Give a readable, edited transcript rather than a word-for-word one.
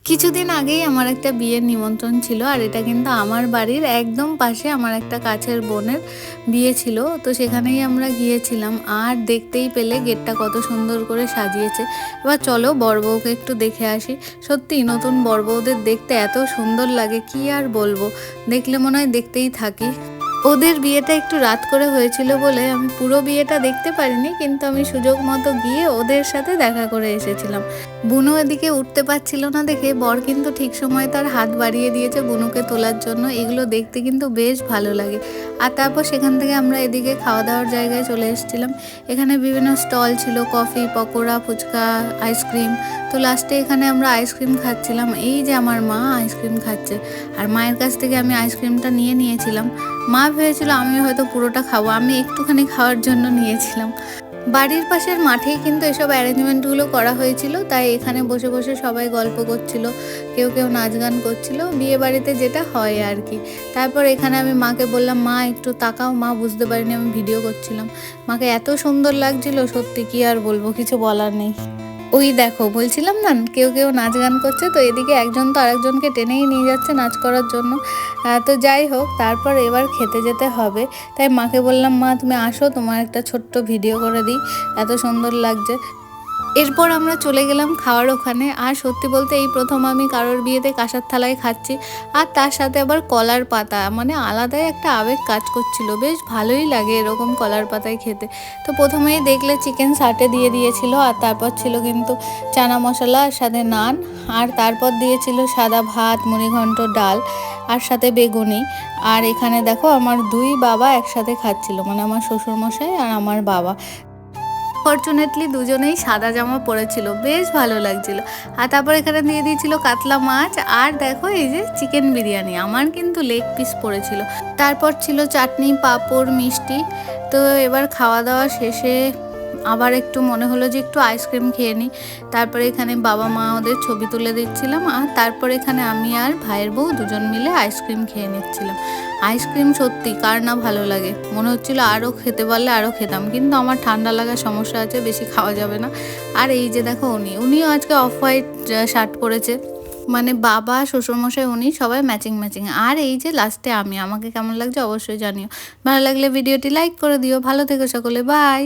কিছুদিন আগেই আমার একটা বিয়ের নিমন্ত্রণ ছিল, আর এটা কিন্তু আমার বাড়ির একদম পাশে আমার একটা কাছের বোনের বিয়ে ছিল। তো সেখানেই আমরা গিয়েছিলাম, আর দেখতেই পেলে গেটটা কত সুন্দর করে সাজিয়েছে। এবার চলো বর বউকে একটু দেখে আসি। সত্যি নতুন বর বউদের দেখতে এত সুন্দর লাগে, কি আর বলবো, দেখলে মনে হয় দেখতেই থাকি। ওদের বিয়েটা একটু রাত করে হয়েছিল বলে আমি পুরো বিয়েটা দেখতে পারিনি, কিন্তু আমি সুযোগ মতো গিয়ে ওদের সাথে দেখা করে এসেছিলাম। বুনু এদিকে উঠতে পারছিল না দেখে বর কিন্তু ঠিক সময় তার হাত বাড়িয়ে দিয়েছে বুনুকে তোলার জন্য। এগুলো দেখতে কিন্তু বেশ ভালো লাগে। আর তারপর সেখান থেকে আমরা এদিকে খাওয়া দাওয়ার জায়গায় চলে এসেছিলাম। এখানে বিভিন্ন স্টল ছিল, কফি, পকোড়া, ফুচকা, আইসক্রিম। তো লাস্টে এখানে আমরা আইসক্রিম খাচ্ছিলাম। এই যে আমার মা আইসক্রিম খাচ্ছে, আর মায়ের কাছ থেকে আমি আইসক্রিমটা নিয়েছিলাম। মা ভেবেছিল আমি হয়তো পুরোটা খাবো, আমি একটুখানি খাওয়ার জন্য নিয়েছিলাম। বাড়ির পাশের মাঠেই কিন্তু এসব অ্যারেঞ্জমেন্টগুলো করা হয়েছিল, তাই এখানে বসে বসে সবাই গল্প করছিল, কেউ কেউ নাচ গান করছিল, বিয়ে বাড়িতে যেটা হয় আর কি। তারপর এখানে আমি মাকে বললাম, মা একটু তাকাও, মা বুঝতে পারিনি আমি ভিডিও করছিলাম। মাকে এত সুন্দর লাগছিল, সত্যি কি আর বলবো, কিছু বলার নেই। ওই দেখো, বলছিলাম না কেউ কেউ নাচ গান করছে, তো এদিকে একজন তো আরেকজনকে টেনেই নিয়ে যাচ্ছে নাচ করার জন্য। তো যাই হোক, তারপর এবার খেতে যেতে হবে। তাই মাকে বললাম, মা তুমি আসো, তোমার একটা ছোট্ট ভিডিও করে দিই, এত সুন্দর লাগছে। এরপর আমরা চলে গেলাম খাওয়ার ওখানে। আর সত্যি বলতে এই প্রথম আমি কারোর বিয়েতে কাঁসার থালায় খাচ্ছি, আর তার সাথে আবার কলার পাতা, মানে আলাদাই একটা আবেগ কাজ করছিল। বেশ ভালোই লাগে এরকম কলার পাতায় খেতে। তো প্রথমেই দেখলে চিকেন সাটে দিয়ে দিয়েছিল, আর তারপর ছিল কিন্তু চানা মশলা, আর সাথে নান, আর তারপর দিয়েছিল সাদা ভাত, মুড়িঘণ্ট, ডাল, আর সাথে বেগুনি। আর এখানে দেখো আমার দুই বাবা একসাথে খাচ্ছিল, মানে আমার শ্বশুরমশাই আর আমার বাবা। ফরচুনেটলি দুজনেই সাদা জামা পরেছিল, বেশ ভালো লাগছিল। আর তারপর এখানে দিয়ে দিয়েছিল কাতলা মাছ, আর দেখো এই যে চিকেন বিরিয়ানি, আমার কিন্তু লেগ পিস পড়েছিল। তারপর ছিল চাটনি, পাঁপড়, মিষ্টি। তো এবার খাওয়া দাওয়া শেষে আবার একটু মনে হলো যে একটু আইসক্রিম খেয়ে নিই। তারপরে এখানে বাবা মা ওদের ছবি তুলে দিচ্ছিলাম, আর তারপর এখানে আমি আর ভাইয়ের বউ দুজন মিলে আইসক্রিম খেয়ে নিচ্ছিলাম। আইসক্রিম সত্যি কার না ভালো লাগে, মনে হচ্ছিল আরও খেতে পারলে আরও খেতাম, কিন্তু আমার ঠান্ডা লাগার সমস্যা আছে, বেশি খাওয়া যাবে না। আর এই যে দেখো উনিও আজকে অফ হোয়াইট শার্ট পরেছে, মানে বাবা, শ্বশুরমশাই, উনি সবাই ম্যাচিং ম্যাচিং। আর এই যে লাস্টে আমাকে কেমন লাগছে অবশ্যই জানিও। ভালো লাগলে ভিডিওটি লাইক করে দিও। ভালো থেকো সকলে, বাই।